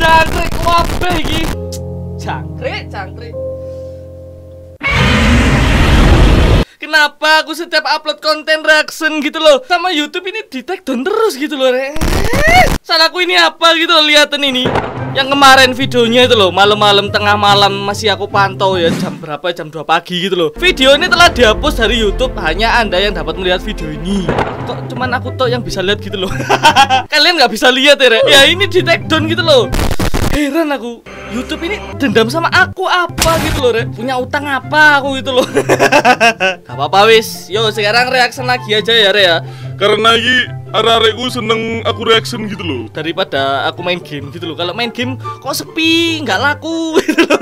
Jangkrik kabeh iki. Jangkrik. Kenapa aku setiap upload konten reaction gitu loh sama YouTube ini di take down terus gitu loh, Rek? Salahku ini apa gitu loh, liatin ini. Yang kemarin videonya itu loh, malam-malam tengah malam masih aku pantau ya, jam berapa, jam 2 pagi gitu loh. Video ini telah dihapus dari YouTube, hanya Anda yang dapat melihat video ini. Kok cuman aku tok yang bisa lihat gitu loh. Kalian nggak bisa lihat ya, Rek? Ya ini di take down gitu loh. Heran aku, YouTube ini dendam sama aku apa gitu loh, Rek? Punya utang apa aku gitu loh. Gak apa-apa wis. Yo sekarang reaction lagi aja ya, Rek ya. Karena iki arek-arekku seneng aku reaction gitu loh. Daripada aku main game gitu loh. Kalau main game kok sepi, nggak laku gitu loh.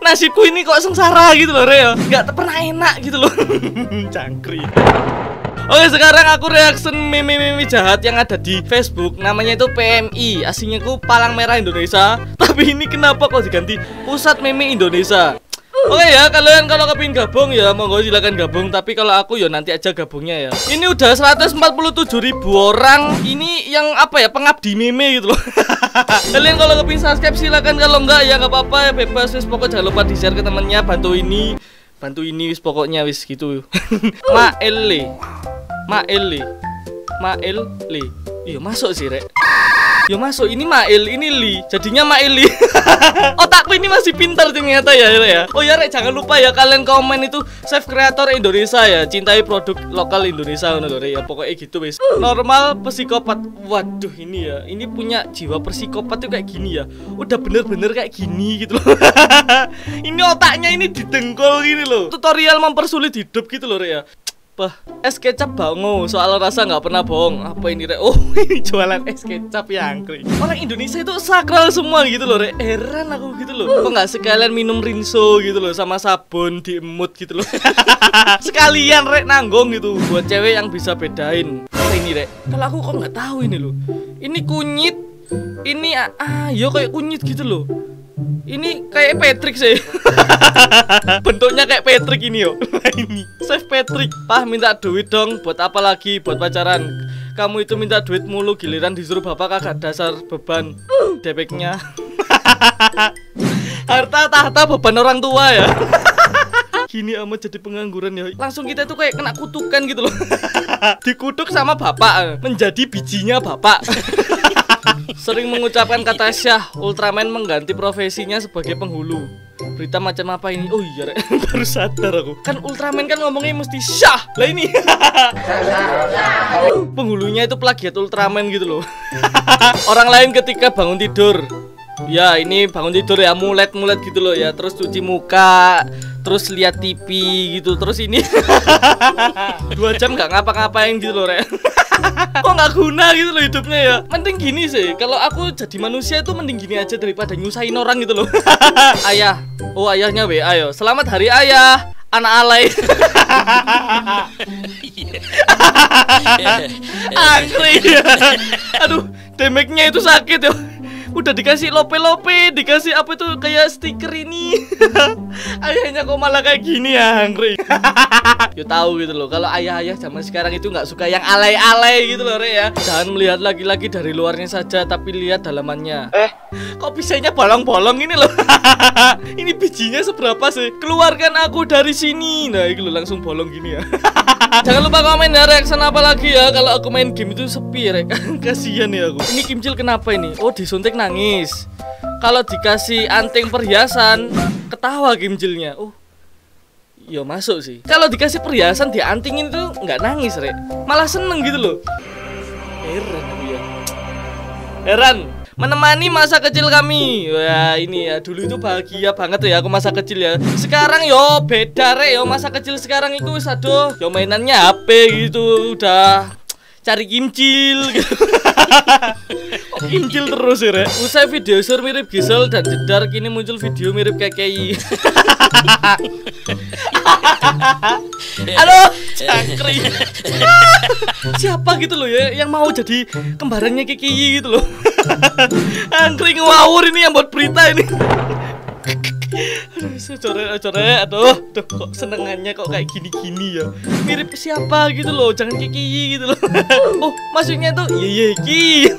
Nasibku ini kok sengsara gitu loh, Rek ya. Nggak pernah enak gitu loh. Cangkrik. Oke, sekarang aku reaction meme-meme jahat yang ada di Facebook. Namanya itu PMI, aslinya ku Palang Merah Indonesia. Tapi ini kenapa kok diganti Pusat Meme Indonesia? Oke ya, kalian kalau kepingin gabung ya monggo silakan gabung. Tapi kalau aku ya nanti aja gabungnya ya. Ini udah 147.000 orang. Ini yang apa ya, pengabdi meme gitu loh. Kalian kalau kepingin subscribe silakan, kalau enggak ya nggak apa-apa ya, bebas wis. Pokoknya jangan lupa di share ke temennya. Bantu ini wis, pokoknya wis gitu. Maele. Iya masuk sih, Rek. Ya masuk, ini Mail, ini Li. Jadinya Maili. Otakku ini masih pintar ternyata ya, Rek ya. Oh ya, Rek, jangan lupa ya kalian komen itu save kreator Indonesia ya. Cintai produk lokal Indonesia ngono lho, Rek ya. Pokoknya gitu wis. Normal psikopat. Waduh, ini ya. Ini punya jiwa psikopat tuh kayak gini ya. Udah bener-bener kayak gini gitu loh. Ini otaknya ini didengkol gini loh. Tutorial mempersulit hidup gitu loh, Rek ya. Es kecap bango, soal rasa nggak pernah bohong. Apa ini, Rek? Oh, ini jualan es kecap ya, Angkri. Orang Indonesia itu sakral semua gitu loh, Rek. Heran aku gitu loh. Kok nggak sekalian minum rinso gitu loh sama sabun diemut gitu loh. Sekalian, Rek, nanggung gitu buat cewek yang bisa bedain. Apa ini, Rek? Kalau aku kok nggak tahu ini loh. Ini kunyit. Ini yo kayak kunyit gitu loh. Ini kayak Patrick sih. Bentuknya kayak Patrick ini yo. Ini Chef Patrick. Pah, minta duit dong. Buat apa lagi? Buat pacaran. Kamu itu minta duit mulu, giliran disuruh bapak kagak dasar beban debeknya. Harta tahta beban orang tua ya. Gini amat jadi pengangguran ya. Langsung kita tuh kayak kena kutukan gitu loh. Dikutuk sama bapak, menjadi bijinya bapak. Sering mengucapkan kata syah, Ultraman mengganti profesinya sebagai penghulu. Berita macam apa ini? Oh iya, Rek. Baru sadar aku. Kan Ultraman kan ngomongnya mesti syah. Lah ini. Penghulunya itu plagiat Ultraman gitu loh. Orang lain ketika bangun tidur, ya ini bangun tidur ya, mulet-mulet gitu loh ya. Terus cuci muka, terus lihat TV gitu. Terus ini 2 jam nggak ngapa-ngapain gitu loh, Rek. Kok nggak guna gitu loh hidupnya ya. Mending gini sih, kalau aku jadi manusia itu mending gini aja daripada nyusahin orang gitu loh. Ayah, oh ayahnya WA yo. Selamat hari ayah, anak alay. Angkri. Aduh, damage-nya itu sakit yo. Udah dikasih lope-lope, dikasih apa itu kayak stiker ini. Ayahnya kok malah kayak gini ya, Angkri. Yo tahu gitu loh, kalau ayah-ayah zaman sekarang itu nggak suka yang alay-alay gitu loh, Rek ya. Jangan melihat laki-laki dari luarnya saja, tapi lihat dalamannya. Kok bisanya bolong-bolong ini loh. Ini bijinya seberapa sih? Keluarkan aku dari sini. Nah, itu loh langsung bolong gini ya. Jangan lupa komen ya reaction apa lagi ya. Kalau aku main game itu sepi, Rek. Kasihan ya aku. Ini Kimcil kenapa ini? Oh, disuntik nangis. Kalau dikasih anting perhiasan, ketawa Kimcilnya. Oh, yo masuk sih. Kalau dikasih perhiasan diantingin tuh nggak nangis, Rek. Malah seneng gitu loh. Heran aku ya. Heran. Menemani masa kecil kami. Wah, ini ya dulu itu bahagia banget ya aku masa kecil ya. Sekarang yo beda, Rek. Yo masa kecil sekarang itu aduh, yo mainannya HP gitu. Udah cari kimcil gitu. Kimcil terus ya, Rek. Usai video sur mirip Gisel dan Jedar, kini muncul video mirip KKI. Halo, Cangkri. Siapa gitu loh ya yang mau jadi kembarannya KKI gitu loh. Angkri ngawur ini yang buat berita ini. Aduh, coret, aduh, kok senengannya kok kayak gini-gini ya. Mirip siapa gitu loh, jangan Kiki gitu loh. Oh, maksudnya tuh Yeyeki.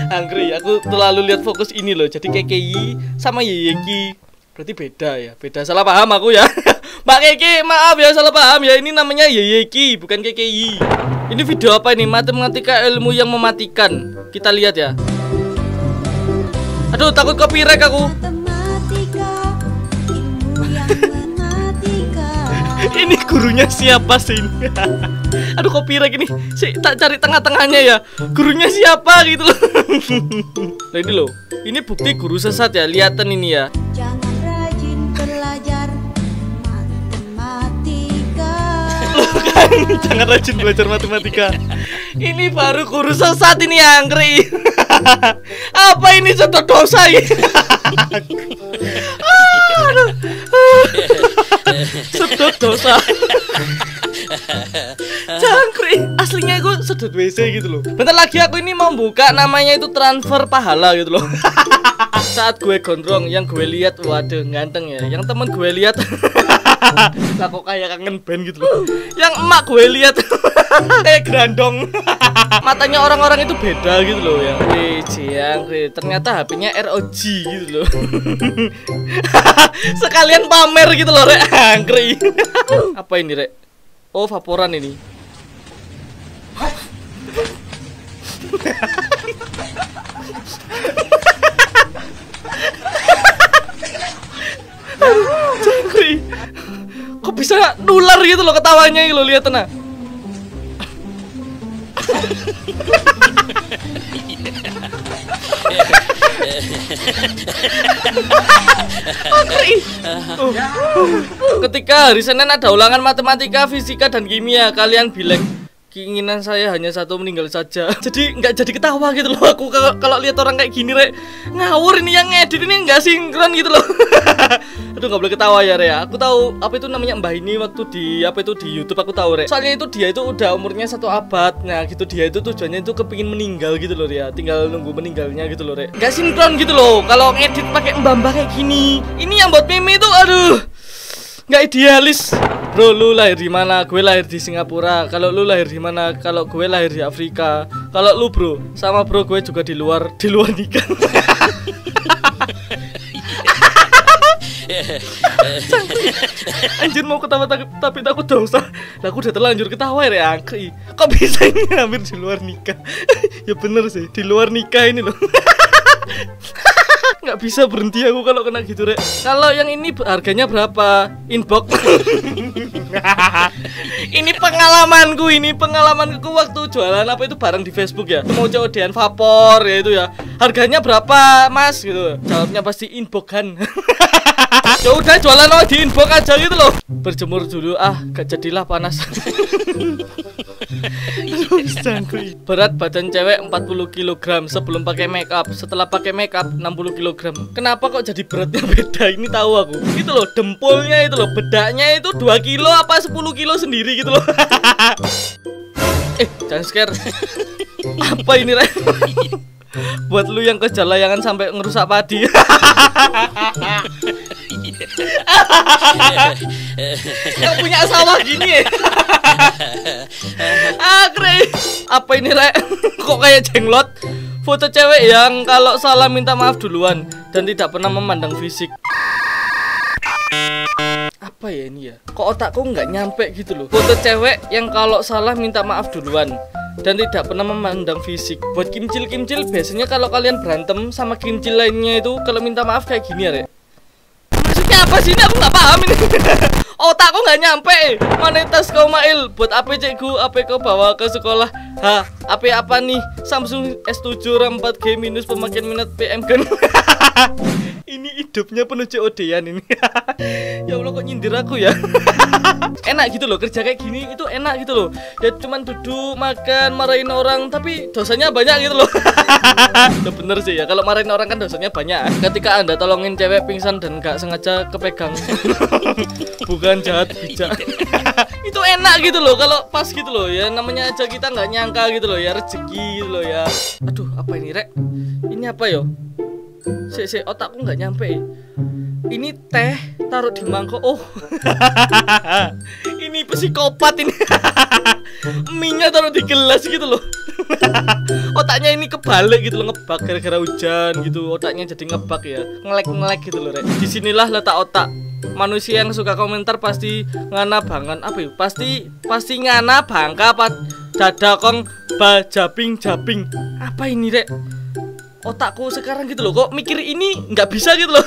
Angry, aku terlalu lihat fokus ini loh. Jadi KKI sama Yeyeki. Berarti beda ya, beda, salah paham aku ya. Mbak Kiki, maaf ya salah paham ya. Ini namanya Yeyeki, bukan KKI. Ini video apa ini? Matematika ilmu yang mematikan. Kita lihat ya. Aduh, takut copyright aku. Ini gurunya siapa sih ini? Aduh, copyright ini. Tak cari tengah-tengahnya ya. Gurunya siapa gitu loh. Nah ini loh. Ini bukti guru sesat ya. Lihatan ini ya. Jangan rajin belajar matematika. Loh kan, jangan rajin belajar matematika. Ini baru guru sesat ini Angkri. Apa ini contoh dosa ini? Aduh. Sedot dosa. Jangkrik, aslinya aku sedot WC gitu loh. Bentar lagi aku ini mau buka namanya itu transfer pahala gitu loh. Saat gue gondrong, yang gue lihat, waduh ganteng ya. Yang temen gue lihat, lah kok kayak kangen band gitu loh. Yang emak gue lihat, kayak grandong. Matanya orang-orang itu beda gitu loh ya. Jangkrik, ternyata HP-nya ROG gitu loh. Sekalian pamer gitu loh, Rek. Angkri. Apa ini, Rek? Oh, vaporan ini. Jangkri. Kok bisa nular gitu loh ketawanya gitu loh, lihat nah. Ketika hari Senin ada ulangan matematika, fisika, dan kimia, kalian bilang keinginan saya hanya satu, meninggal saja. Jadi nggak jadi ketawa gitu loh aku kalau lihat orang kayak gini, Rek. Ngawur ini yang ngedit ini nggak sinkron gitu loh. Aduh, nggak boleh ketawa ya, Rek. Aku tahu apa itu namanya Mbah ini waktu di apa itu di YouTube aku tahu, Rek. Soalnya itu dia itu udah umurnya 1 abad. Nah gitu, dia itu tujuannya itu kepingin meninggal gitu loh, ya. Tinggal nunggu meninggalnya gitu loh, Rek. Nggak sinkron gitu loh kalau ngedit pakai mbah-mbah kayak gini. Ini yang buat meme itu aduh nggak idealis. Bro, lu lahir di mana? Gue lahir di Singapura. Kalau lu lahir di mana? Kalau gue lahir di Afrika. Kalau lu, bro, sama bro gue juga di luar nikah. Anjir, mau ketawa tapi takut dosa. Lah aku udah terlanjur ketawa ya, Angkri. Kok bisa ini hampir di luar nikah? Ya bener sih, di luar nikah ini loh. Nggak bisa berhenti aku kalau kena gitu, Rek. Kalau yang ini harganya berapa? Inbox. Ini pengalamanku waktu jualan apa itu barang di Facebook ya. Mau COD-an vapor ya itu ya. Harganya berapa, Mas gitu. Jawabnya pasti inbox kan. Ya udah jualan di inbox aja gitu loh. Berjemur dulu, gak jadilah panas. Berat badan cewek 40 kg sebelum pakai make up, setelah pakai make up 60 kg. Kenapa kok jadi beratnya beda? Ini tahu aku. Itu loh, dempulnya itu loh, bedaknya itu 2 kilo apa 10 kilo sendiri gitu loh. Jangan scare. Apa ini, Rek? Buat lu yang kerja layangan sampai ngerusak padi. Yang punya sawah gini ya. Keren. Apa ini, Rek? Kok kayak jenglot? Foto cewek yang kalau salah minta maaf duluan dan tidak pernah memandang fisik. Apa ya ini ya? Kok otakku nggak nyampe gitu loh. Foto cewek yang kalau salah minta maaf duluan dan tidak pernah memandang fisik. Buat kimcil-kimcil biasanya kalau kalian berantem sama kimcil lainnya itu kalau minta maaf kayak gini ya, Rek. Maksudnya apa sih ini? Aku nggak paham ini. Otakku nggak nyampe. Mana tas kau, Mail? Buat apa cikgu? Apa kau bawa ke sekolah? Apa nih? Samsung S7 RAM 4G minus pemakaian minat PM kan? Ini hidupnya penuh COD-an ini. Ya Allah, kok nyindir aku ya. Enak gitu loh, kerja kayak gini itu enak gitu loh. Ya cuman duduk, makan, marahin orang, tapi dosanya banyak gitu loh. Udah bener sih ya, kalau marahin orang kan dosanya banyak. Ketika Anda tolongin cewek pingsan dan gak sengaja kepegang. Bukan jahat, bijak. Itu enak gitu loh, kalau pas gitu loh ya. Namanya aja kita nggak nyangka gitu loh ya, rezeki gitu loh ya. Aduh, apa ini, Rek? Ini apa yo? Otakku nggak nyampe. ini teh taruh di mangkok. Oh. Ini psikopat ini. Mie-nya taruh di gelas gitu loh. Otaknya ini kebalik gitu loh, ngebak gara-gara hujan gitu. Otaknya jadi ngebak ya. Ngelek-ngelek gitu loh, Rek. Disinilah letak otak. Manusia yang suka komentar pasti ngana bangan apa ya? Pasti ngana bangka dadakong bajabing-jabing. Apa ini, Rek? Otakku sekarang gitu loh, kok mikir ini nggak bisa gitu loh.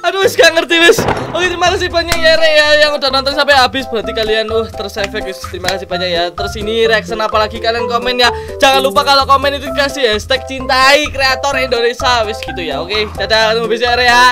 Aduh, wis gak ngerti wis. Oke, terima kasih banyak ya Rek ya yang udah nonton sampai habis. Berarti kalian tersefek wis. Terima kasih banyak ya. Terus ini reaction apa lagi kalian komen ya. Jangan lupa kalau komen itu kasih hashtag cintai kreator Indonesia wis gitu ya. Oke, dadah, ketemu besok ya Rek ya.